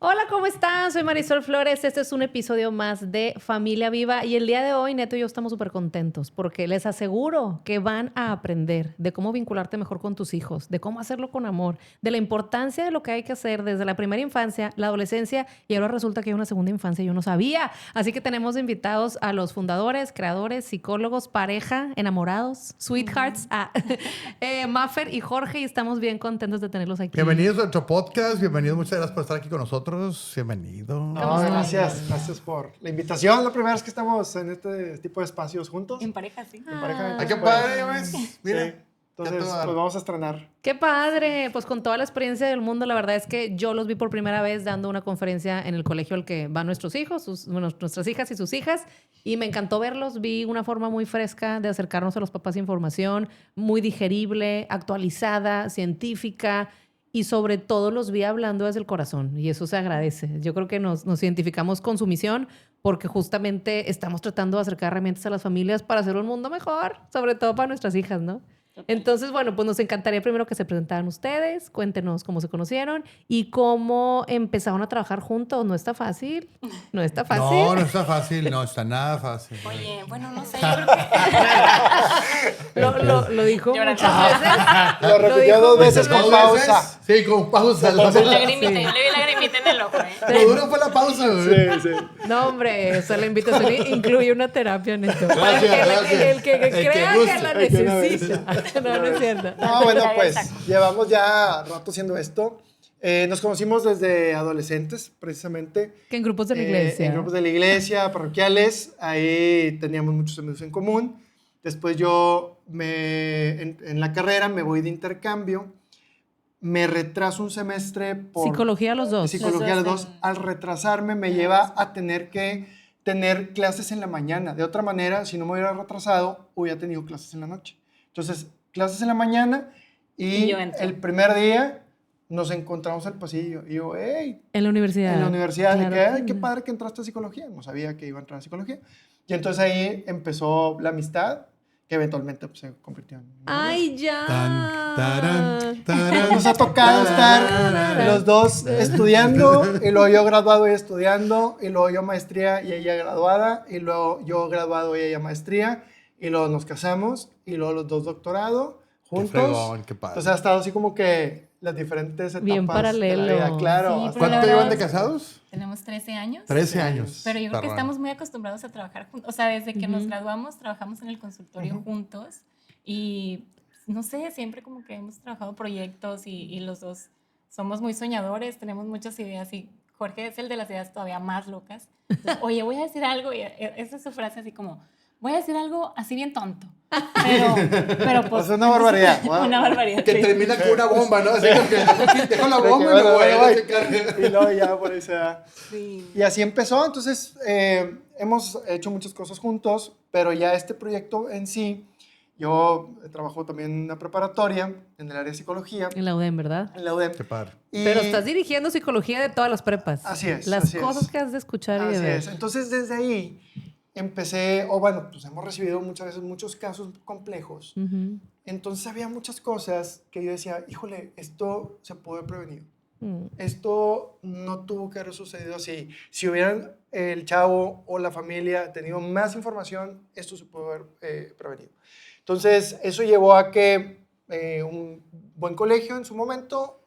Hola, ¿cómo están? Soy Marisol Flores. Este es un episodio más de Familia Viva y el día de hoy Neto y yo estamos súper contentos porque les aseguro que van a aprender de cómo vincularte mejor con tus hijos, de cómo hacerlo con amor, de la importancia de lo que hay que hacer desde la primera infancia, la adolescencia y ahora resulta que hay una segunda infancia y yo no sabía. Así que tenemos invitados a los fundadores, creadores, psicólogos, pareja, enamorados, sweethearts, Maffer y Jorge y estamos bien contentos de tenerlos aquí. Bienvenidos a nuestro podcast, bienvenidos, muchas gracias por estar aquí con nosotros, bienvenido. No, gracias por la invitación. La primera vez que estamos en este tipo de espacios juntos. En pareja, sí. En pareja. ¡Ay, qué padre! ¿Ya ves? Mira. Sí. Entonces, pues vamos a estrenar. ¡Qué padre! Pues con toda la experiencia del mundo, la verdad es que yo los vi por primera vez dando una conferencia en el colegio al que van nuestros hijos, nuestras hijas y sus hijas, y me encantó verlos. Vi una forma muy fresca de acercarnos a los papás de información, muy digerible, actualizada, científica, y sobre todo los vi hablando desde el corazón, y eso se agradece. Yo creo que nos identificamos con su misión porque justamente estamos tratando de acercar herramientas a las familias para hacer un mundo mejor, sobre todo para nuestras hijas, ¿no? Entonces, bueno, pues nos encantaría primero que se presentaran ustedes, cuéntenos cómo se conocieron y cómo empezaron a trabajar juntos. No está fácil, no está fácil. No, no está fácil, no está nada fácil. Oye, bueno, no sé, yo creo que... Lo dijo Llorando. muchas veces. Lo repitió dos veces con ¿Dos pausa. veces? Sí, con pausa. Lagrimita, yo le vi lagrimita en el ojo, ¿eh? Lo duro fue la pausa, güey. Sí. No, hombre, o sea, la invitación incluye una terapia en esto. Gracias. El que crea que guste, la el que no necesita. No es cierto. No, bueno, pues llevamos ya rato haciendo esto. Nos conocimos desde adolescentes, precisamente. Que en grupos de la iglesia. En grupos de la iglesia, parroquiales. Ahí teníamos muchos amigos en común. Después en la carrera me voy de intercambio. Me retraso un semestre por... Psicología a los dos. Psicología a los Los dos. dos Al retrasarme me lleva a tener que tener clases en la mañana. De otra manera, si no me hubiera retrasado, hubiera tenido clases en la noche. Entonces, clases en la mañana Y y yo entro. el primer día nos encontramos en el pasillo. Y yo, hey, En la universidad. en la universidad, Claro. de que, ay, qué padre que entraste a psicología. No sabía que iba a entrar a psicología. Y entonces ahí empezó la amistad, que eventualmente pues, se convirtió en... ¡Ay, ya! Tan, tarán, tarán, Nos ha tocado estar tarán. los dos estudiando, y luego yo graduado y estudiando, y luego yo maestría y ella graduada, y luego yo graduado y ella maestría, y luego nos casamos, y luego los dos doctorado Qué juntos. fregón, qué padre. Entonces ha estado así como que las diferentes etapas Bien paralelo. de la vida, claro. Sí, hasta- pero la ¿Cuánto llevan de verdad- casados? Tenemos 13 años. 13 años. Pero yo creo que Perrón. estamos muy acostumbrados a trabajar juntos. O sea, desde que nos graduamos, trabajamos en el consultorio juntos. Y no sé, siempre como que hemos trabajado proyectos y los dos somos muy soñadores, tenemos muchas ideas. Y Jorge es el de las ideas todavía más locas. Entonces, oye, voy a decir algo. Y esa es su frase así como, voy a decir algo así bien tonto. Pero pues... Es una barbaridad. Una barbaridad. Que sí. termina con una bomba, ¿no? Así como que dejo la bomba y Bueno, me voy bueno, a voy. checar. Y luego ya por ahí se da. Sí. Y así empezó. Entonces, hemos hecho muchas cosas juntos, pero ya este proyecto en sí, yo trabajo también en una preparatoria en el área de psicología, En la UDEM, ¿verdad? en la UDEM. Qué padre. Y- Pero estás dirigiendo psicología de todas las prepas. Así es, Las así es. cosas que has de escuchar y de Así ver. es. Entonces, desde ahí empecé, o bueno, pues hemos recibido muchas veces muchos casos complejos. Ujú. Entonces, había muchas cosas que yo decía, híjole, esto se pudo haber prevenido. Mm. Esto no tuvo que haber sucedido así. Si hubieran el chavo o la familia tenido más información, esto se pudo haber prevenido. Entonces, eso llevó a que un buen colegio en su momento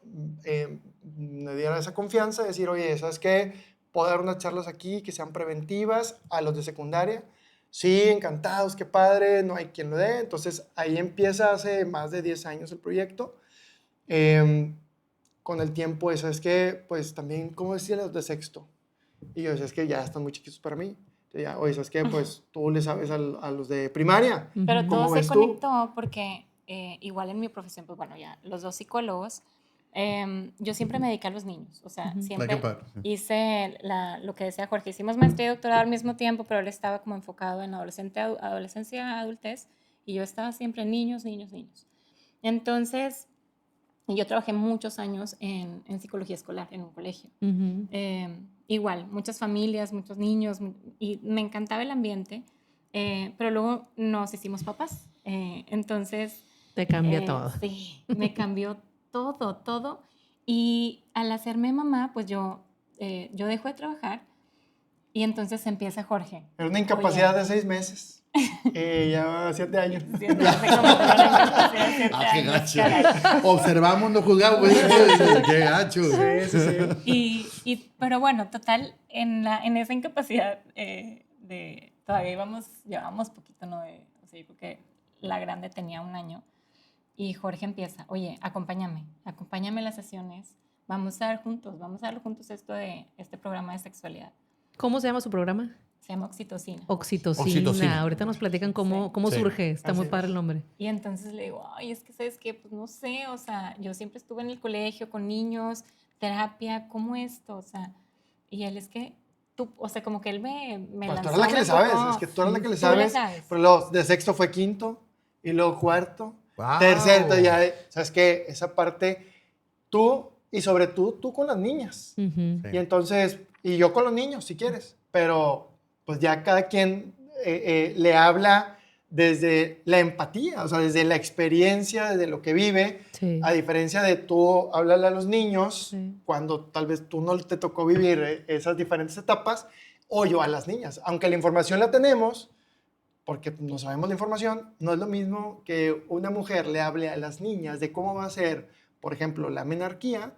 me diera esa confianza de decir, oye, ¿sabes qué? Puedo dar unas charlas aquí que sean preventivas a los de secundaria. Sí, encantados, qué padre, no hay quien lo dé. Entonces, ahí empieza hace más de 10 años el proyecto. Con el tiempo, ¿sabes qué? Pues también, ¿cómo decían los de sexto? Y yo decía, es que ya están muy chiquitos para mí. Entonces, ya, oye, ¿sabes qué? Pues tú le sabes a los de primaria. Pero ¿Cómo todo se ves tú? conectó porque igual en mi profesión, pues bueno, ya los dos psicólogos, yo siempre me dediqué a los niños, o sea, Ay, siempre qué padre, sí. hice lo que decía Jorge, hicimos maestría y doctorado al mismo tiempo, pero él estaba como enfocado en adolescencia, adultez, y yo estaba siempre en niños. Entonces, yo trabajé muchos años en psicología escolar, en un colegio. Ujú. Igual, muchas familias, muchos niños, y me encantaba el ambiente, pero luego nos hicimos papás. Entonces... Te cambia todo. Sí, me cambió todo. Y al hacerme mamá, pues yo yo dejo de trabajar y entonces empieza Jorge. Era una incapacidad de 6 meses. Ya 7 años. Sí, entonces se convirtió en una incapacidad de 7 Ah, qué años, gacho. caray. Observamos, no juzgamos. Pues, qué gacho. Sí. Pero bueno, total, en esa incapacidad todavía llevábamos poquito, ¿no? O sea, yo creo que la grande tenía 1 año y Jorge empieza, oye, acompáñame a las sesiones, vamos a dar juntos este programa de sexualidad. ¿Cómo se llama su programa? Se llama Oxitocina. Oxitocina. Ahorita nos platican cómo Sí. surge. Está Así muy es. padre el nombre. Y entonces le digo, ay, es que, ¿sabes qué? Pues no sé, o sea, yo siempre estuve en el colegio con niños, terapia, ¿cómo esto? O sea, y él es que tú, o sea, como que él me Pues lanzó. tú eres la que me le sabes, enfocó. es que tú eres la que le Tú le sabes. Pero luego de sexto fue quinto, y luego cuarto, Wow. tercero, ya, ¿sabes qué? Esa parte, tú, y sobre todo tú con las niñas. Ujú. Sí. Y entonces, y yo con los niños, si quieres, pero pues ya cada quien le habla desde la empatía, o sea, desde la experiencia, desde lo que vive, Sí. a diferencia de tú hablarle a los niños Sí. cuando tal vez tú no te tocó vivir esas diferentes etapas, o yo a las niñas. Aunque la información la tenemos, porque no sabemos la información, no es lo mismo que una mujer le hable a las niñas de cómo va a ser, por ejemplo, la menarquía,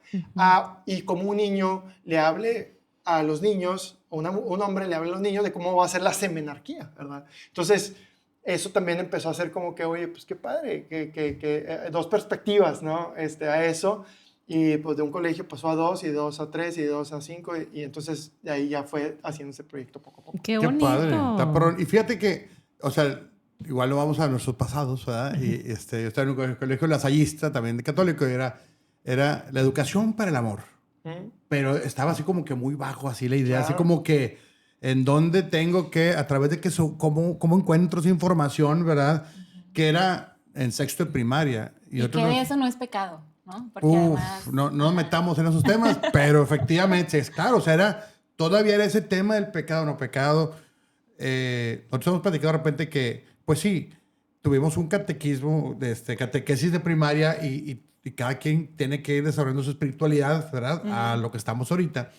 y como un niño le hable a los niños, o un hombre le hable a los niños de cómo va a ser la semenarquía, ¿verdad? Entonces, eso también empezó a ser como que, oye, pues qué padre, que dos perspectivas, ¿no? A eso, y pues de un colegio pasó a 2, y 2 a 3, y 2 a 5, y entonces de ahí ya fue haciendo ese proyecto poco a poco. Qué Qué bonito. padre. Está perrón. Y fíjate que, o sea, igual lo vamos a nuestros pasados, ¿verdad? Y yo estaba en un colegio lasallista, también de católico, y era la educación para el amor. ¿Mm? Pero estaba así como que muy bajo, así la idea, así Claro. como que en dónde tengo que, a través de que, cómo encuentro esa información, ¿verdad? Que era en sexto de primaria. Y otros que nos- eso no es pecado, ¿no? Porque Uf, además... no nos metamos en esos temas, pero efectivamente, es claro, o sea, todavía era ese tema del pecado, no pecado. Nosotros hemos platicado de repente que, pues sí, tuvimos un catequismo, catequesis de primaria y cada quien tiene que ir desarrollando su espiritualidad, ¿verdad? A lo que estamos ahorita.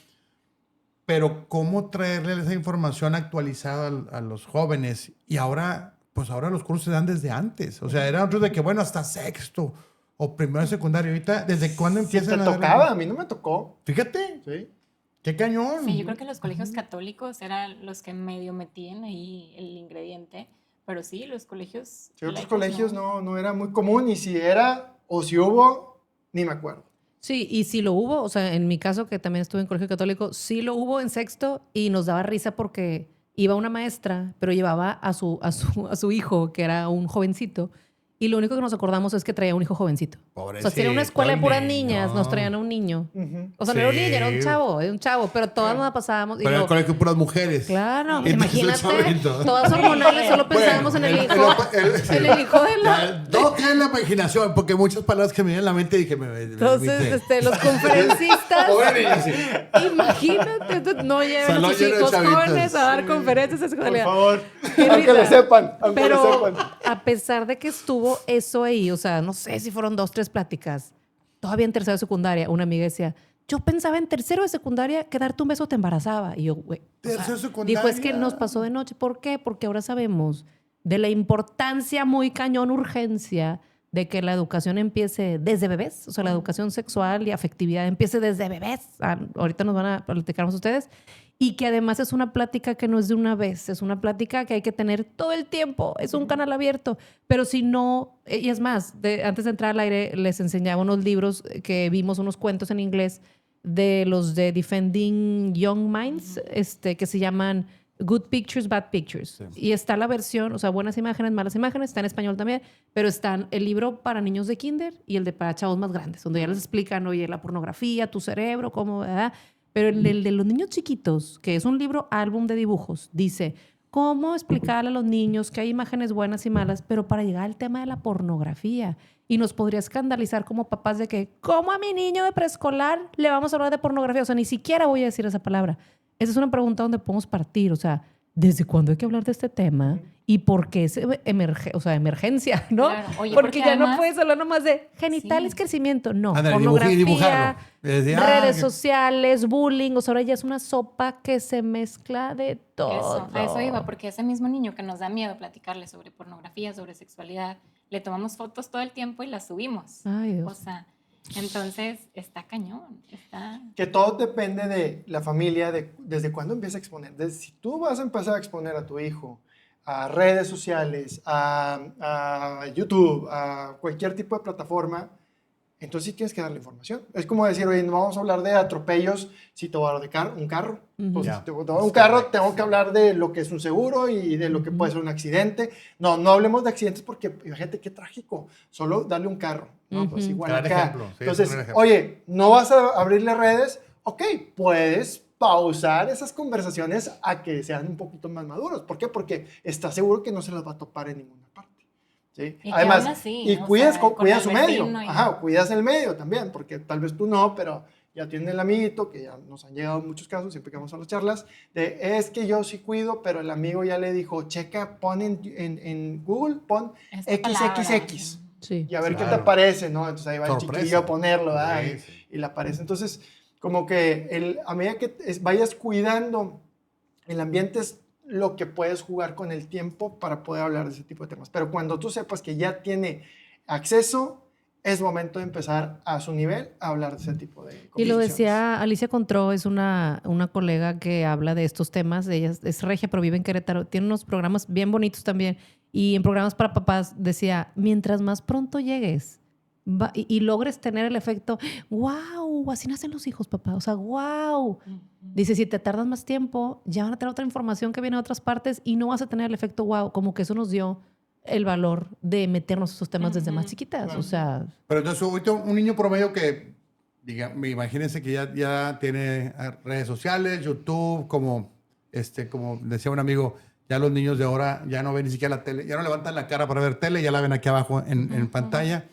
Pero ¿cómo traerle esa información actualizada a los jóvenes? Y ahora, pues ahora los cursos se dan desde antes. O sea, era otro de que, bueno, hasta sexto o primero de secundario. Ahorita, ¿desde cuándo Si te empiezan a dar- tocaba, a mí no me tocó. Fíjate, Sí. qué cañón. Sí, yo creo que los colegios católicos eran los que medio metían ahí el ingrediente, pero sí, los colegios... Sí, otros laicos colegios no era muy común, y si era o si hubo, ni me acuerdo. Sí, y sí lo hubo, o sea, en mi caso, que también estuve en colegio católico, sí lo hubo en sexto y nos daba risa porque iba una maestra, pero llevaba a su hijo, que era un jovencito, y lo único que nos acordamos es que traía un hijo jovencito. O sea, si era una escuela de puras niñas, nos traían a un niño. Ujú. O sea, no era un Sí. niño, era un chavo, pero todas nos la pasábamos. y Pero en el luego- colegio puras mujeres. Claro, Entonces, imagínate, chavito. todas hormonales, solo pensábamos en el hijo. En el hijo de la... Todo queda en la imaginación, porque muchas palabras que me vienen a la mente dije, Entonces, los conferencistas, Pobre niño, sí. imagínate, entonces, no lleven a Salón sus lleno de hijos chavitos. jóvenes a dar conferencias de Por sexualidad. favor, Qué aunque lo risa. sepan, aunque lo Pero sepan. a pesar de que estuvo eso ahí, o sea, no sé si fueron 2, 3 pláticas, todavía en tercero de secundaria, una amiga decía, yo pensaba en tercero de secundaria que darte un beso te embarazaba. Y yo, güey. o sea, Tercero de secundaria. dijo, es que nos pasó de noche. ¿Por qué? Porque ahora sabemos de la importancia muy cañón, urgencia, de que la educación empiece desde bebés. O sea, la educación sexual y afectividad empiece desde bebés. Ahorita nos van a platicar más ustedes. Y que además es una plática que no es de una vez, es una plática que hay que tener todo el tiempo, es un canal abierto. Pero si no, y es más, antes de entrar al aire les enseñaba unos libros que vimos, unos cuentos en inglés de los de Defending Young Minds, que se llaman Good Pictures, Bad Pictures. Sí. Y está la versión, o sea, buenas imágenes, malas imágenes, está en español también, pero están el libro para niños de kinder y el de para chavos más grandes, donde ya les explican, oye, la pornografía, tu cerebro, cómo, ¿verdad? Pero el de los niños chiquitos, que es un libro álbum de dibujos, dice cómo explicarle a los niños que hay imágenes buenas y malas, pero para llegar al tema de la pornografía. Y nos podría escandalizar como papás de que, ¿cómo a mi niño de preescolar le vamos a hablar de pornografía? O sea, ni siquiera voy a decir esa palabra. Esa es una pregunta donde podemos partir. O sea, ¿desde cuándo hay que hablar de este tema? ¿Y por qué es o sea, emergencia, no? Claro. Oye, porque ya además, no puedes hablar nomás de genitales, sí. crecimiento. No, Ándale, pornografía, dibujarlo. Decía, redes sociales, bullying. O sea, ahora ya es una sopa que se mezcla de todo. A eso iba, porque ese mismo niño que nos da miedo platicarle sobre pornografía, sobre sexualidad, le tomamos fotos todo el tiempo y las subimos. Ay, Dios. O sea, entonces está cañón, está... Que todo depende de la familia, desde cuándo empieza a exponer. Si tú vas a empezar a exponer a tu hijo a redes sociales, a YouTube, a cualquier tipo de plataforma, entonces sí tienes que darle información. Es como decir, oye, no vamos a hablar de atropellos si te voy a dar un carro. Pues, Ya. si te voy a dar un carro, tengo que hablar de lo que es un seguro y de lo que puede ser un accidente. No hablemos de accidentes porque, fíjate qué trágico, solo darle un carro. No, pues igual Gran acá. ejemplo, sí, Entonces, es un gran ejemplo. oye, no vas a abrirle redes, ok, puedes pausar esas conversaciones a que sean un poquito más maduros. ¿Por qué? Porque estás seguro que no se las va a topar en ninguna parte. ¿Sí? Y que Además, aún así, y ¿no? O cuidas, sea, cuidas con su el medio. vecino y- Ajá, cuidas el medio también, porque tal vez tú no, pero ya tiene el amiguito, que ya nos han llegado muchos casos, siempre que vamos a las charlas, es que yo sí cuido, pero el amigo ya le dijo, checa, pon en Google, pon Esta palabra. XXX. Sí. Y a ver qué te Claro. aparece, ¿no? Entonces ahí va el Sorpresa. chiquillo a ponerlo, ¿verdad? Sí, sí. Y le aparece. Entonces, como que a medida que vayas cuidando el ambiente es lo que puedes jugar con el tiempo para poder hablar de ese tipo de temas. Pero cuando tú sepas que ya tiene acceso, es momento de empezar a su nivel a hablar de ese tipo de Y lo conversaciones. decía Alicia Contró, es una colega que habla de estos temas. Ella es regia, pero vive en Querétaro. Tiene unos programas bien bonitos también. Y en programas para papás decía, mientras más pronto llegues y logres tener el efecto, wow, así nacen los hijos, papá. O sea, wow. Dice, si te tardas más tiempo, ya van a tener otra información que viene de otras partes y no vas a tener el efecto wow. Como que eso nos dio el valor de meternos esos temas desde más chiquitas. O sea, Pero entonces, ahorita un niño promedio que, imagínense que ya tiene redes sociales, YouTube, como decía un amigo, ya los niños de ahora ya no ven ni siquiera la tele, ya no levantan la cara para ver tele, ya la ven aquí abajo en pantalla.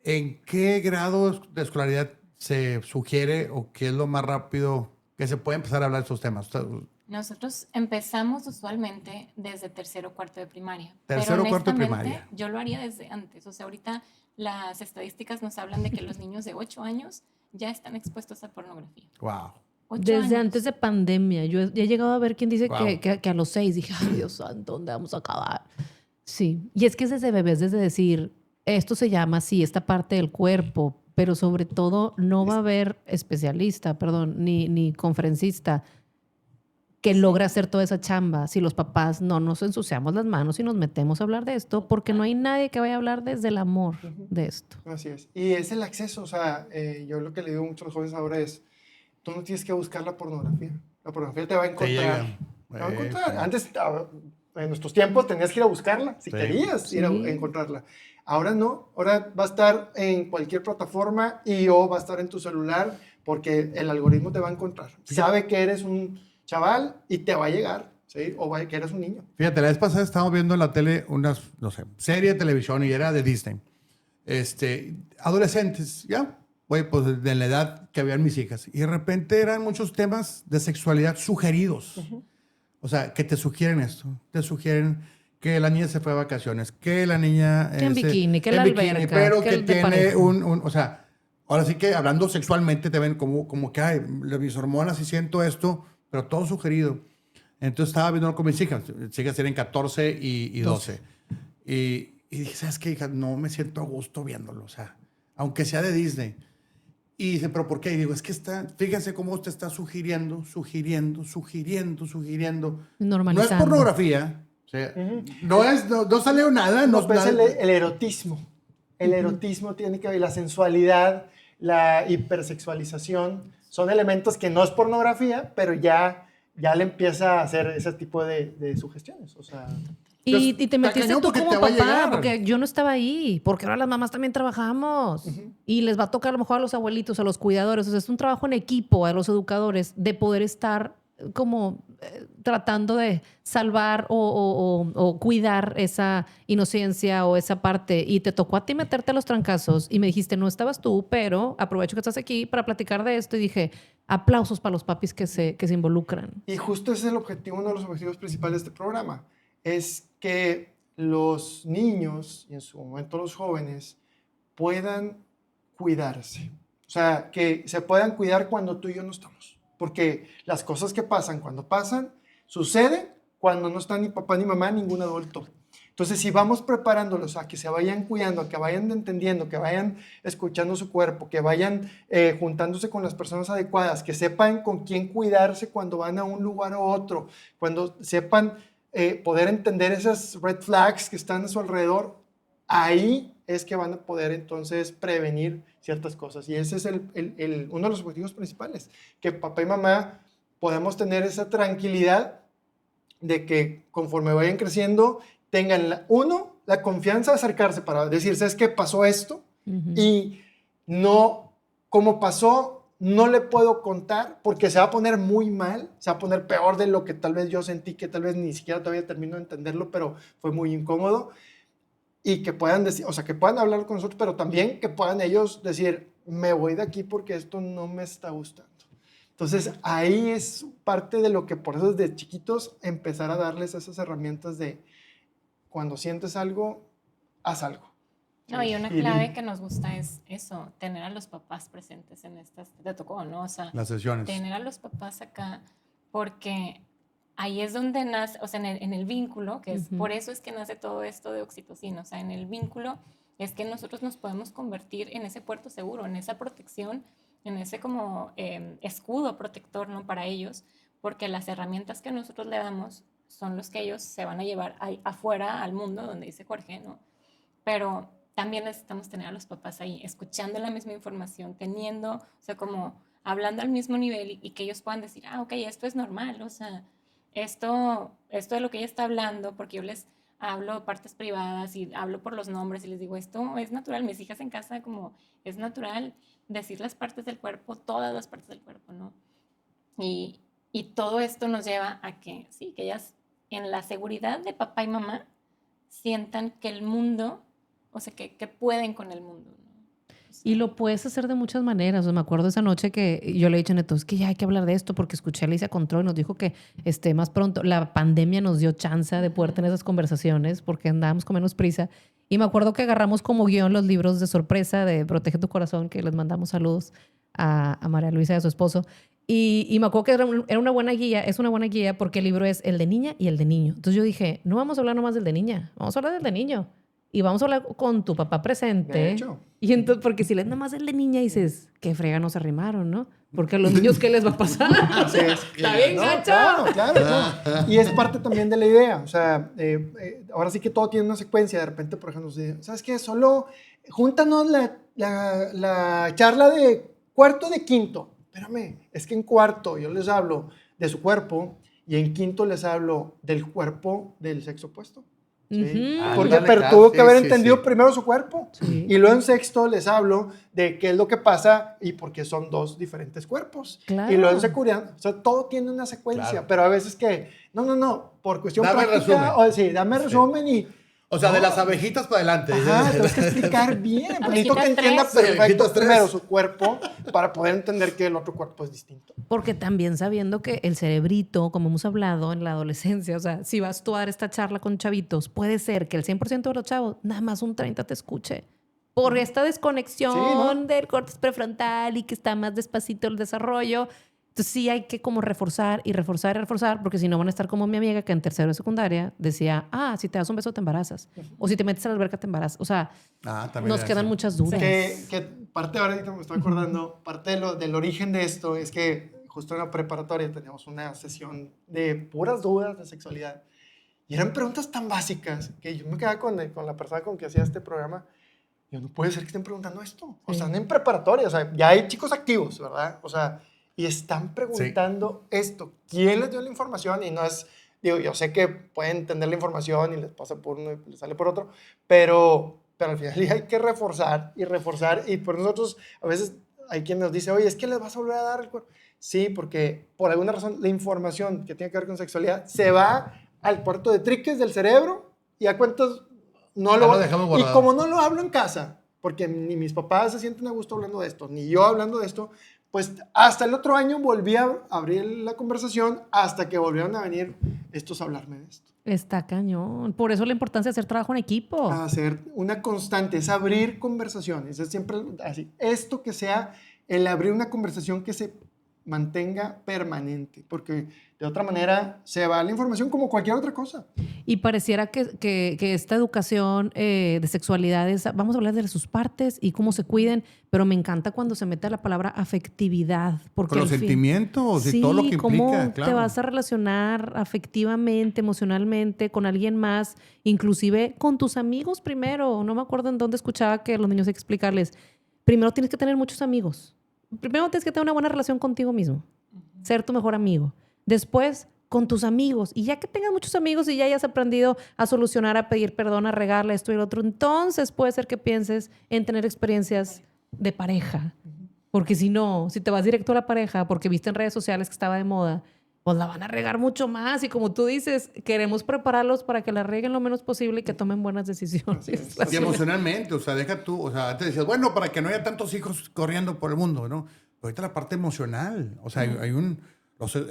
¿En qué grado de escolaridad se sugiere o qué es lo más rápido que se puede empezar a hablar de esos temas? Nosotros empezamos usualmente desde tercero o cuarto de primaria. Tercero o cuarto de honestamente, primaria. Yo lo haría desde antes. O sea, ahorita las estadísticas nos hablan de que los niños de 8 años ya están expuestos a pornografía. Wow. 8 desde años. antes de pandemia. Yo he llegado a ver quien dice Wow. que a los 6 dije, ay, Dios santo, ¿dónde vamos a acabar? Sí. Y es que es desde bebés, desde decir, esto se llama así, esta parte del cuerpo, pero sobre todo no va a haber especialista, ni conferencista que logre hacer toda esa chamba si los papás no nos ensuciamos las manos y nos metemos a hablar de esto, porque no hay nadie que vaya a hablar desde el amor de esto. Así es. Y es el acceso. O sea, yo lo que le digo mucho a los jóvenes ahora es, tú no tienes que buscar la pornografía. La pornografía te va a encontrar. llega. Te va a encontrar. Sí. Antes, en nuestros tiempos, tenías que ir a buscarla, si Sí. querías ir a Sí. encontrarla. Ahora no. Ahora va a estar en cualquier plataforma o va a estar en tu celular porque el algoritmo te va a encontrar. Sabe que eres un chaval y te va a llegar, ¿sí? O que eres un niño. Fíjate, la vez pasada estábamos viendo en la tele una, no sé, serie de televisión y era de Disney. Adolescentes, ya, güey, pues de la edad que habían mis hijas. Y de repente eran muchos temas de sexualidad sugeridos. O sea, que te sugieren esto. Te sugieren que la niña se fue de vacaciones, que la niña... Que en bikini, que en la bikini, alberca, pero que que el de tiene pareja. o sea, ahora sí que hablando sexualmente te ven como que, ay, mis hormonas y siento esto, pero todo sugerido. Entonces estaba viendo con mis hijas. Mis hijas tienen 14 y 12. Y dije, ¿sabes qué, hija? No me siento a gusto viéndolo. O sea, aunque sea de Disney. Y dice, ¿pero por qué? Y digo, es que fíjense cómo usted está sugiriendo. No Normalizando. es pornografía. O sea, no sale nada. No, No, pero es nada. el erotismo. El erotismo tiene que ver, la sensualidad, la hipersexualización, son elementos que no es pornografía, pero ya le empieza a hacer ese tipo de sugestiones. O sea, Y te Está metiste cañón tú porque como te va a papá, llegar. porque yo no estaba ahí, porque ahora las mamás también trabajamos y les va a tocar a lo mejor a los abuelitos, a los cuidadores, o sea, es un trabajo en equipo, a los educadores, de poder estar como tratando de salvar o cuidar esa inocencia o esa parte. Y te tocó a ti meterte a los trancazos y me dijiste, no estabas tú, pero aprovecho que estás aquí para platicar de esto y dije, aplausos para los papis que se involucran. y justo ese es el objetivo, uno de los objetivos principales de este programa. es que los niños, y en su momento los jóvenes, puedan cuidarse. O sea, que se puedan cuidar cuando tú y yo no estamos. Porque las cosas que pasan cuando pasan, suceden cuando no está ni papá ni mamá, ningún adulto. Entonces, si vamos preparándolos a que se vayan cuidando, a que vayan entendiendo, que vayan escuchando su cuerpo, que vayan juntándose con las personas adecuadas, que sepan con quién cuidarse cuando van a un lugar u otro, cuando sepan poder entender esas red flags que están a su alrededor, ahí es que van a poder entonces prevenir ciertas cosas. Y ese es uno de los objetivos principales, que papá y mamá podamos tener esa tranquilidad de que conforme vayan creciendo, tengan, la confianza de acercarse para decir, ¿sabes qué? Pasó esto y no, como pasó, no le puedo contar porque se va a poner muy mal, se va a poner peor de lo que tal vez yo sentí, que tal vez ni siquiera todavía termino de entenderlo, pero fue muy incómodo. Y que puedan decir, o sea, que puedan hablar con nosotros, pero también que puedan ellos decir, me voy de aquí porque esto no me está gustando. Entonces, ahí es parte de lo que por eso desde chiquitos empezar a darles esas herramientas de cuando sientes algo, haz algo. No, y una clave que nos gusta es eso, tener a los papás presentes en estas, te tocó, ¿no? O sea, las sesiones. Tener a los papás acá, porque ahí es donde nace, o sea, en el vínculo, que es, por eso es que nace todo esto de oxitocina, o sea, en el vínculo es que nosotros nos podemos convertir en ese puerto seguro, en esa protección, en ese como escudo protector, ¿no? Para ellos, porque las herramientas que nosotros le damos son los que ellos se van a llevar afuera al mundo, donde dice Jorge, ¿no? Pero también necesitamos tener a los papás ahí, escuchando la misma información, teniendo, o sea, como hablando al mismo nivel y que ellos puedan decir, ah, ok, esto es normal, o sea, esto de lo que ella está hablando, porque yo les hablo partes privadas y hablo por los nombres y les digo, esto es natural, mis hijas en casa como es natural decir las partes del cuerpo, todas las partes del cuerpo, ¿no? Y todo esto nos lleva a que, sí, que ellas en la seguridad de papá y mamá sientan que el mundo, o sea, que pueden con el mundo, ¿no? O sea, y lo puedes hacer de muchas maneras. O sea, me acuerdo esa noche que yo le he dicho a Neto, es que ya hay que hablar de esto porque escuché a Alicia Control y nos dijo que más pronto, la pandemia nos dio chance de poder tener esas conversaciones porque andábamos con menos prisa. Y me acuerdo que agarramos como guión los libros de sorpresa de Protege tu Corazón, que les mandamos saludos a María Luisa y a su esposo. Y me acuerdo que era una buena guía, es una buena guía porque el libro es el de niña y el de niño. Entonces yo dije, no vamos a hablar nomás del de niña, vamos a hablar del de niño. Y vamos a hablar con tu papá presente. De hecho. Y entonces, porque si lees nomás el de niña, dices, qué frega nos arrimaron, ¿no? Porque a los niños, ¿qué les va a pasar? Así es. Está bien, No, gacho. claro. Y es parte también de la idea. O sea, ahora sí que todo tiene una secuencia. De repente, por ejemplo, ¿sabes qué? Solo júntanos la charla de cuarto de quinto. Espérame, es que en cuarto yo les hablo de su cuerpo y en quinto les hablo del cuerpo del sexo opuesto. ¿Sí? Porque, pero tuvo que haber entendido primero su cuerpo. Sí. Y luego en sexto les hablo de qué es lo que pasa y por qué son dos diferentes cuerpos. Claro. Y luego en secundaria, o sea, todo tiene una secuencia, Claro. pero a veces que, no, por cuestión Dame práctica, resumen. sí, dame resumen y... O sea, de las abejitas para adelante. Ajá, tenemos que explicar bien. Necesito que Abejitas entienda tres. perfecto Abejitas tres. primero su cuerpo para poder entender que el otro cuerpo es distinto. Porque también sabiendo que el cerebrito, como hemos hablado en la adolescencia, o sea, si vas tú a dar esta charla con chavitos, puede ser que el 100% de los chavos, nada más un 30% te escuche. Por esta desconexión Sí, ¿no? del córtex prefrontal y que está más despacito el desarrollo. Entonces sí hay que como reforzar y reforzar y reforzar, porque si no van a estar como mi amiga que en tercero de secundaria decía, si te das un beso te embarazas. O si te metes a la alberca te embarazas. O sea, También nos era quedan eso. muchas dudas. Que parte, ahorita me estoy acordando, parte del origen de esto es que justo en la preparatoria teníamos una sesión de puras dudas de sexualidad. Y eran preguntas tan básicas que yo me quedaba con la persona con que hacía este programa. Yo, no puede ser que estén preguntando esto. O sea, están en preparatoria. O sea, ya hay chicos activos, ¿verdad? O sea, y están preguntando esto. ¿Quién les dio la información? Y no es, digo, yo sé que pueden tener la información y les pasa por uno y les sale por otro, pero al final hay que reforzar. Y por nosotros, a veces hay quien nos dice, oye, es que les vas a volver a dar el cuerpo. Sí, porque por alguna razón la información que tiene que ver con sexualidad se va al puerto de triques del cerebro y a cuentas no lo dejamos guardado. Y como no lo hablo en casa, porque ni mis papás se sienten a gusto hablando de esto, ni yo hablando de esto, pues hasta el otro año volví a abrir la conversación hasta que volvieron a venir esto es hablarme de esto. Está cañón. Por eso la importancia de hacer trabajo en equipo. Hacer una constante, es abrir conversaciones, es siempre así. Esto que sea el abrir una conversación que se mantenga permanente, porque de otra manera se va la información como cualquier otra cosa. Y pareciera que esta educación de sexualidad es, vamos a hablar de sus partes y cómo se cuiden, pero me encanta cuando se mete la palabra afectividad. Porque Con los sentimientos y todo lo que cómo implica, claro. te vas a relacionar afectivamente, emocionalmente con alguien más, inclusive con tus amigos primero. No me acuerdo en dónde escuchaba que a los niños hay que explicarles, primero tienes que tener muchos amigos. Primero tienes que tener una buena relación contigo mismo, ser tu mejor amigo. Después, con tus amigos. Y ya que tengas muchos amigos y ya hayas aprendido a solucionar, a pedir perdón, a regarle esto y lo otro, entonces puede ser que pienses en tener experiencias de pareja. Porque si no, si te vas directo a la pareja porque viste en redes sociales que estaba de moda, pues la van a regar mucho más. Y como tú dices, queremos prepararlos para que la reguen lo menos posible y que tomen buenas decisiones. Y emocionalmente, o sea, deja tú, o sea, antes decías, bueno, para que no haya tantos hijos corriendo por el mundo, ¿no? Pero ahorita la parte emocional, o sea, hay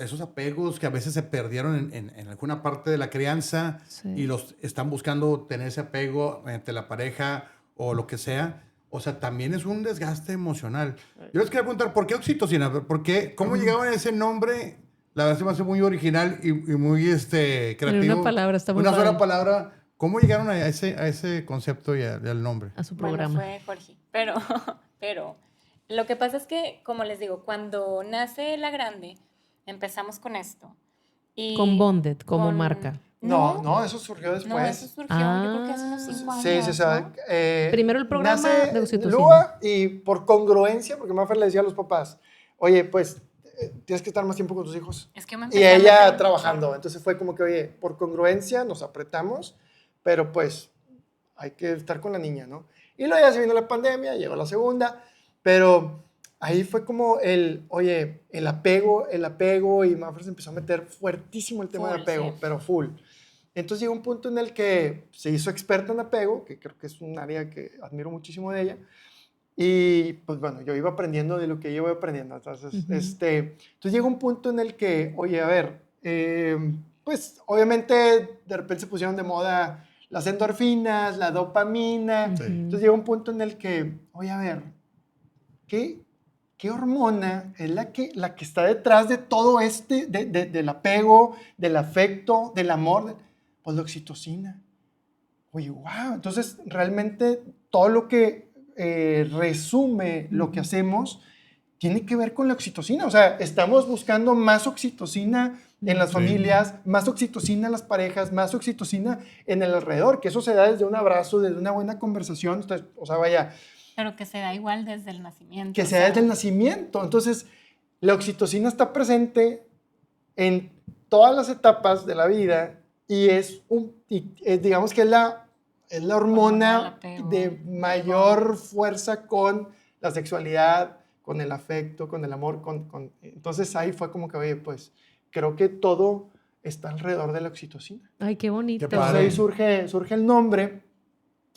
esos apegos que a veces se perdieron en alguna parte de la crianza y los están buscando tener ese apego entre la pareja o lo que sea. O sea, también es un desgaste emocional. Yo les quería preguntar, ¿por qué oxitocina? ¿Cómo llegaban a ese nombre? La verdad se me hace muy original y muy creativo. En una palabra, está muy Una padre. sola palabra. ¿Cómo llegaron a ese concepto y al nombre? A su programa. Bueno, fue Jorge. Pero lo que pasa es que, como les digo, cuando nace La Grande, empezamos con esto. Y con Bonded como marca. No, eso surgió después. No, eso surgió yo creo que hace unos 5 años. Sí, sabe. ¿no? Primero el programa nace de oxitocina. Lua y por congruencia, porque Mafer le decía a los papás, oye, pues tienes que estar más tiempo con tus hijos. Es que me Y empecé a ella meter- trabajando. Entonces fue como que, oye, por congruencia nos apretamos, pero pues hay que estar con la niña, ¿no? Y luego ya se vino la pandemia, llegó la segunda, pero ahí fue como el apego, y Mafer se empezó a meter fuertísimo el tema de Full, apego, sí. pero full. Entonces llegó un punto en el que se hizo experta en apego, que creo que es un área que admiro muchísimo de ella. Y pues bueno, yo iba aprendiendo de lo que yo iba aprendiendo. Entonces, entonces llegó un punto en el que, oye, a ver, pues obviamente de repente se pusieron de moda las endorfinas, la dopamina. Sí. Entonces llegó un punto en el que, oye, a ver, ¿qué hormona es la que está detrás de todo del apego, del afecto, del amor? Pues la oxitocina. Oye, wow. Entonces, realmente todo lo que resume lo que hacemos tiene que ver con la oxitocina. O sea, estamos buscando más oxitocina en las familias, más oxitocina en las parejas, más oxitocina en el alrededor, que eso se da desde un abrazo, desde una buena conversación. Entonces, o sea, vaya, Pero que se da igual desde el nacimiento. que o sea sea, desde el nacimiento. Entonces, la oxitocina está presente en todas las etapas de la vida y digamos que es la hormona del apego. de mayor fuerza con la sexualidad, con el afecto, con el amor. Entonces, ahí fue como que, oye, pues, creo que todo está alrededor de la oxitocina. Ay, qué bonito. Qué Entonces, padre. ahí surge el nombre.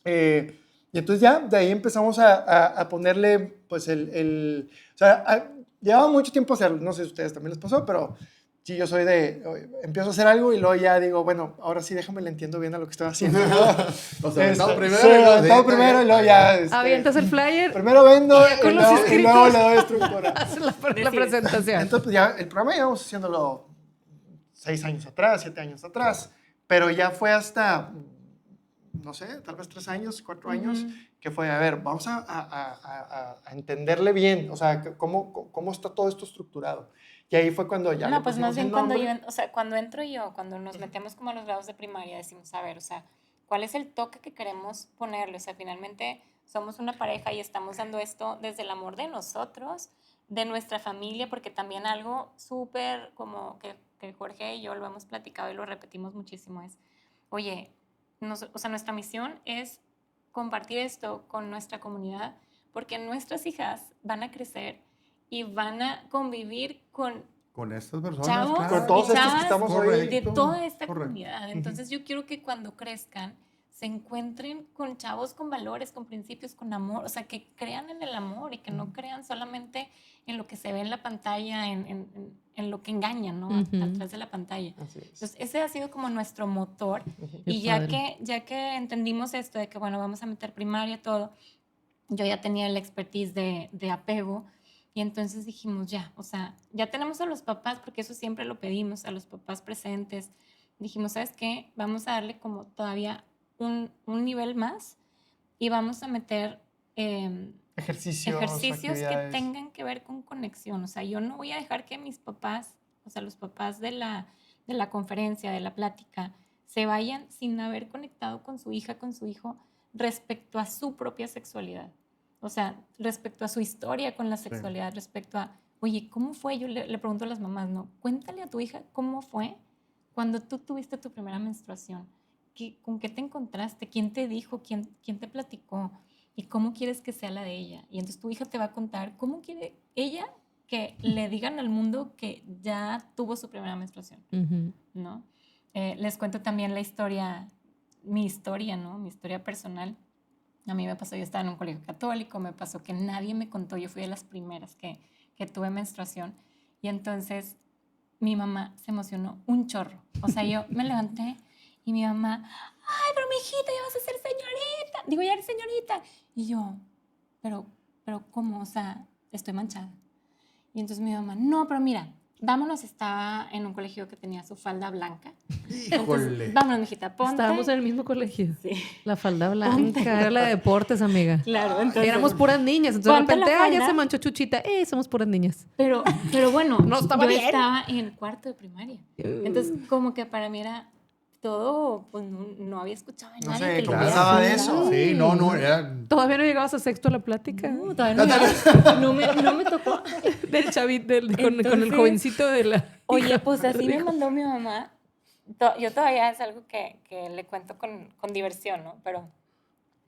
Y entonces ya, de ahí empezamos a ponerle, pues, o sea, llevaba mucho tiempo hacerlo, no sé si a ustedes también les pasó, pero sí, yo soy empiezo a hacer algo y luego ya digo, bueno, ahora sí déjame le entiendo bien a lo que estoy haciendo. O sea, aventado primero Sí, y luego- aventado primero y luego ya. Avientas el flyer, Primero vendo con y los luego inscritos. le doy estructura. haces la presentación. Entonces, pues ya el programa llevamos haciéndolo 6 años atrás, 7 años atrás, pero ya fue hasta, no sé, tal vez 3 años, 4 años, que fue, a ver, vamos a entenderle bien, o sea, cómo está todo esto estructurado. Y ahí fue cuando ya No, le pues pusimos más bien el cuando nombre. cuando entro yo, cuando nos metemos como a los grados de primaria, decimos, a ver, o sea, ¿cuál es el toque que queremos ponerle? O sea, finalmente somos una pareja y estamos dando esto desde el amor de nosotros, de nuestra familia, porque también algo súper como que Jorge y yo lo hemos platicado y lo repetimos muchísimo es, oye, o sea, nuestra misión es compartir esto con nuestra comunidad, porque nuestras hijas van a crecer y van a convivir con estas personas, chavos, claro. Con todos y estos que chavas estamos Correcto. hoy. de toda esta Correcto. comunidad. Entonces yo quiero que cuando crezcan se encuentren con chavos con valores, con principios, con amor, o sea, que crean en el amor y que no crean solamente en lo que se ve en la pantalla, en lo que engaña, ¿no? Atrás de la pantalla. Así es. Entonces, ese ha sido como nuestro motor. Qué Y padre. ya que entendimos esto de que, bueno, vamos a meter primaria, todo, yo ya tenía el expertise de apego. Y entonces dijimos, ya, o sea, ya tenemos a los papás, porque eso siempre lo pedimos, a los papás presentes. Dijimos, ¿sabes qué? Vamos a darle como todavía un nivel más y vamos a meter Ejercicios que actividades. tengan que ver con conexión. O sea, yo no voy a dejar que mis papás, o sea, los papás de la conferencia, de la plática, se vayan sin haber conectado con su hija, con su hijo, respecto a su propia sexualidad. O sea, respecto a su historia con la sexualidad, respecto a, oye, ¿cómo fue? Yo le pregunto a las mamás, ¿no? Cuéntale a tu hija cómo fue cuando tú tuviste tu primera menstruación. ¿Con qué te encontraste? ¿Quién te dijo? ¿Quién te platicó? ¿Y cómo quieres que sea la de ella? Y entonces tu hija te va a contar cómo quiere ella que le digan al mundo que ya tuvo su primera menstruación, ¿no? Les cuento también la historia, mi historia, ¿no? Mi historia personal. A mí me pasó, yo estaba en un colegio católico, me pasó que nadie me contó, yo fui de las primeras que tuve menstruación. Y entonces mi mamá se emocionó un chorro. O sea, yo me levanté y mi mamá, ay, pero mi hijita, ya vas a ser señorita. Digo, ya eres señorita. Y yo, pero ¿cómo? O sea, estoy manchada. Y entonces mi mamá, no, pero mira, vámonos. Estaba en un colegio que tenía su falda blanca. Híjole. Entonces, vámonos, mijita, ponte. Estábamos en el mismo colegio. Sí. La falda blanca, era la de deportes, amiga. Claro, entonces. Éramos puras niñas, entonces de ponte repente, la ya falda. se manchó Chuchita, somos puras niñas. Pero bueno, No estaba yo bien. estaba en cuarto de primaria. Entonces, como que para mí era todo, pues no había escuchado de No nadie sé, que lo ¿cómo hubiera estaba de escuchado. eso? Sí, no, era... Todavía no llegabas a sexto a la plática. No, todavía no me tocó. Del chavito, con el Entonces, jovencito de la... Oye, pues así me mandó mi mamá. Yo todavía es algo que le cuento con diversión, ¿no? Pero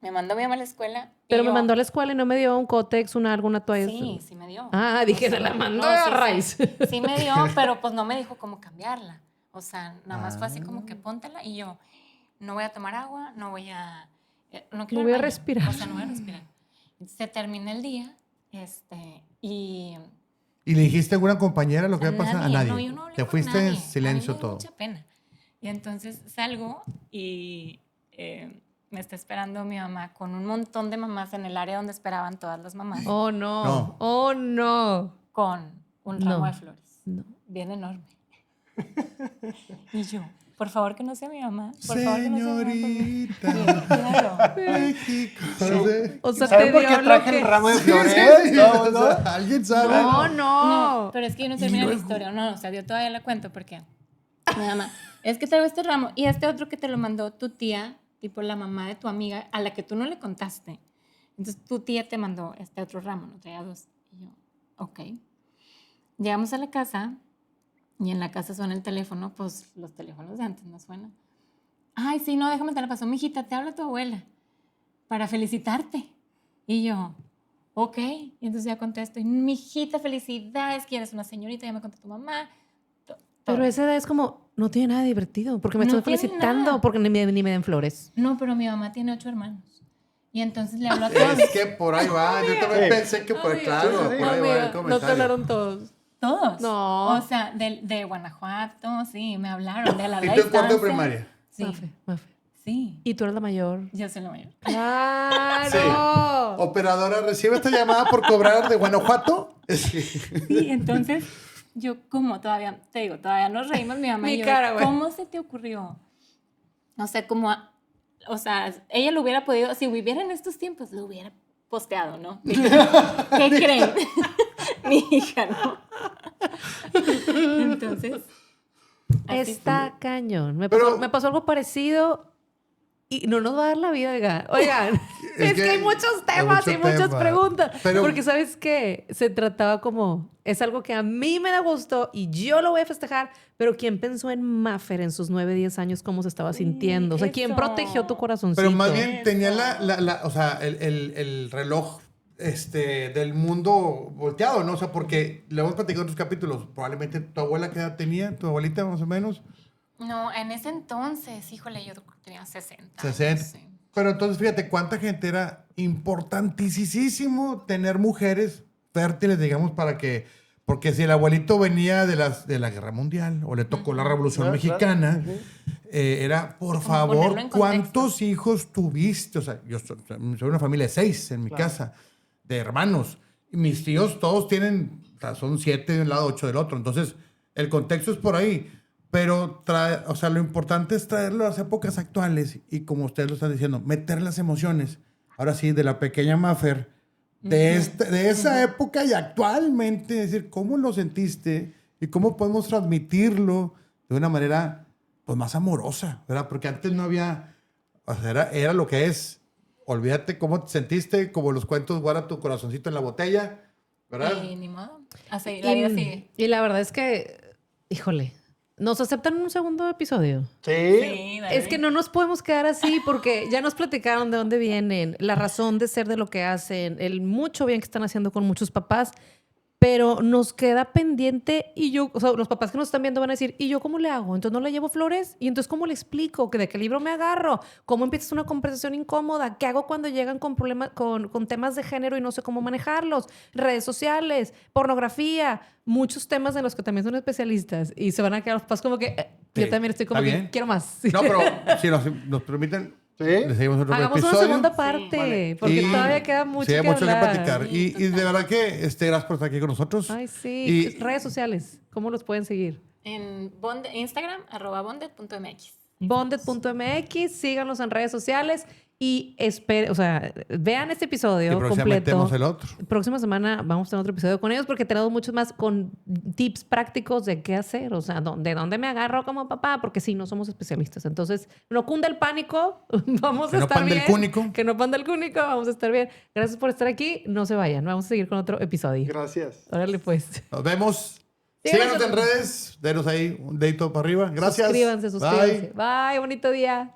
me mandó mi mamá a la escuela. Pero me mandó a la escuela y no me dio un cótex, alguna toalla. Sí me dio. Ah, dije, se la mandó a raíz. Sí me dio, pero pues no me dijo cómo cambiarla. O sea, nada más fue así como que póntela y yo no voy a tomar agua, no voy a... No quiero voy ir a al baño. respirar. O sea, no voy a respirar. Se termina el día y... ¿Y le dijiste a alguna compañera lo que había pasado? A nadie. No, yo no hablé Te con fuiste nadie. en silencio A mí me dio todo. mucha pena. Y entonces salgo y me está esperando mi mamá con un montón de mamás en el área donde esperaban todas las mamás. Oh, no. No. Oh, no. Con un ramo de flores. No. Bien enorme. Y yo, por favor que no sea mi mamá. Por favor que no sea mi mamá. Señorita. Claro. México. O sea, ¿Saben te por dio qué lo traje que... el ramo de Sí, flores? sí, No, o no. sea, ¿alguien sabe? No, No, no. pero es que yo no termino la historia. No, o sea, yo todavía la cuento porque mi mamá, es que traigo este ramo y este otro que te lo mandó tu tía, tipo la mamá de tu amiga, a la que tú no le contaste. Entonces tu tía te mandó este otro ramo, no traía dos. Y yo, ok. Llegamos a la casa y en la casa suena el teléfono, pues los teléfonos de antes no suenan. Ay, sí, no, déjame te la paso. Mijita, te habla tu abuela para felicitarte. Y yo, ok. Y entonces ya contesto, mijita, felicidades, que eres una señorita, ya me contó tu mamá. Pero esa edad es como, no tiene nada divertido, porque me No estoy tiene felicitando, nada. porque ni me den flores. No, pero mi mamá tiene 8 hermanos. Y entonces le hablo a todos. Es que por ahí va. Yo también pensé que por claro, por ahí va el Amiga, no te comentario. hablaron todos. Todos. No. O sea, de Guanajuato, sí, me hablaron de la ¿Y tú en cuarto de distancia. primaria? Sí, Mafe. sí. Y tú eres la mayor. Yo soy la mayor. ¡Claro! Operadora, recibe esta llamada por cobrar de Guanajuato. Sí, entonces yo como todavía, te digo, todavía nos reímos mi mamá Mi y yo. cara, güey. ¿Cómo se te ocurrió? O sea, o sea, ella lo hubiera podido, si viviera en estos tiempos, lo hubiera posteado, ¿no? ¿Qué creen? Mi hija, ¿no? Entonces, así Está cañón. Pero- Me pasó algo parecido y no nos va a dar la vida, oigan. Es es que hay muchos temas hay y mucho muchas tema. preguntas. Pero- Porque, ¿sabes qué? Se trataba como... Es algo que a mí me da gusto y yo lo voy a festejar, pero ¿quién pensó en Maffer en sus 9, 10 años cómo se estaba sintiendo? O sea, ¿quién eso. protegió tu corazoncito? Pero más bien tenía o sea, el reloj del mundo volteado, ¿no? O sea, porque le hemos platicado en otros capítulos. Probablemente tu abuela, ¿qué edad tenía? ¿Tu abuelita más o menos? No, en ese entonces, híjole, yo creo que tenía 60. 60. Sí. Pero entonces fíjate cuánta gente era importantísimo tener mujeres fértiles, digamos, para que... Porque si el abuelito venía de la Guerra Mundial o le tocó la Revolución Mexicana, era, por Como favor, ponerlo en contexto. ¿cuántos hijos tuviste? O sea, yo soy una familia de 6 en mi casa, de hermanos. Y mis tíos todos tienen, o sea, son 7 de un lado, 8 del otro. Entonces, el contexto es por ahí. Pero, o sea, lo importante es traerlo a las épocas actuales y, como ustedes lo están diciendo, meter las emociones. Ahora sí, de la pequeña Maffer, de esa época y actualmente, es decir, cómo lo sentiste y cómo podemos transmitirlo de una manera pues más amorosa, ¿verdad? Porque antes no había, o sea, era lo que es. Olvídate cómo te sentiste, como los cuentos, guarda tu corazoncito en la botella, ¿verdad? Y ni modo. Así, la vida sigue. Y la verdad es que, híjole, ¿nos aceptan un segundo episodio? Sí. Sí, dale. Es que no nos podemos quedar así porque ya nos platicaron de dónde vienen, la razón de ser de lo que hacen, el mucho bien que están haciendo con muchos papás, pero nos queda pendiente y yo, o sea, los papás que nos están viendo van a decir, ¿y yo cómo le hago? Entonces no le llevo flores y entonces ¿cómo le explico? ¿Que de qué libro me agarro? ¿Cómo empiezas una conversación incómoda? ¿Qué hago cuando llegan con problemas, con temas de género y no sé cómo manejarlos? Redes sociales, pornografía, muchos temas en los que también son especialistas y se van a quedar los papás como que Sí, yo también estoy como está que bien. quiero más. No, pero si nos permiten, Sí. le seguimos otro Hagamos episodio. una segunda parte, vale. porque Y todavía queda mucho sí, hay que mucho hablar. que platicar. Sí, Y de verdad que gracias por estar aquí con nosotros. Ay, sí. Y- Redes sociales, ¿cómo los pueden seguir? En Instagram, @bonded.mx. Bonded.mx, síganos en redes sociales y vean este episodio Y próximamente completo. metemos el otro. Próxima semana vamos a tener otro episodio con ellos porque tenemos muchos más con tips prácticos de qué hacer, o sea, de dónde me agarro como papá, porque sí, no somos especialistas. Entonces, no cunda el pánico, vamos Que a no estar panda el bien. cúnico. Que no panda el cúnico, vamos a estar bien. Gracias por estar aquí, no se vayan, vamos a seguir con otro episodio. Gracias. Órale pues. Nos vemos. Síganos Síganos en redes. Denos ahí un dedito para arriba. Gracias. Suscríbanse. Bye. Bye, bonito día.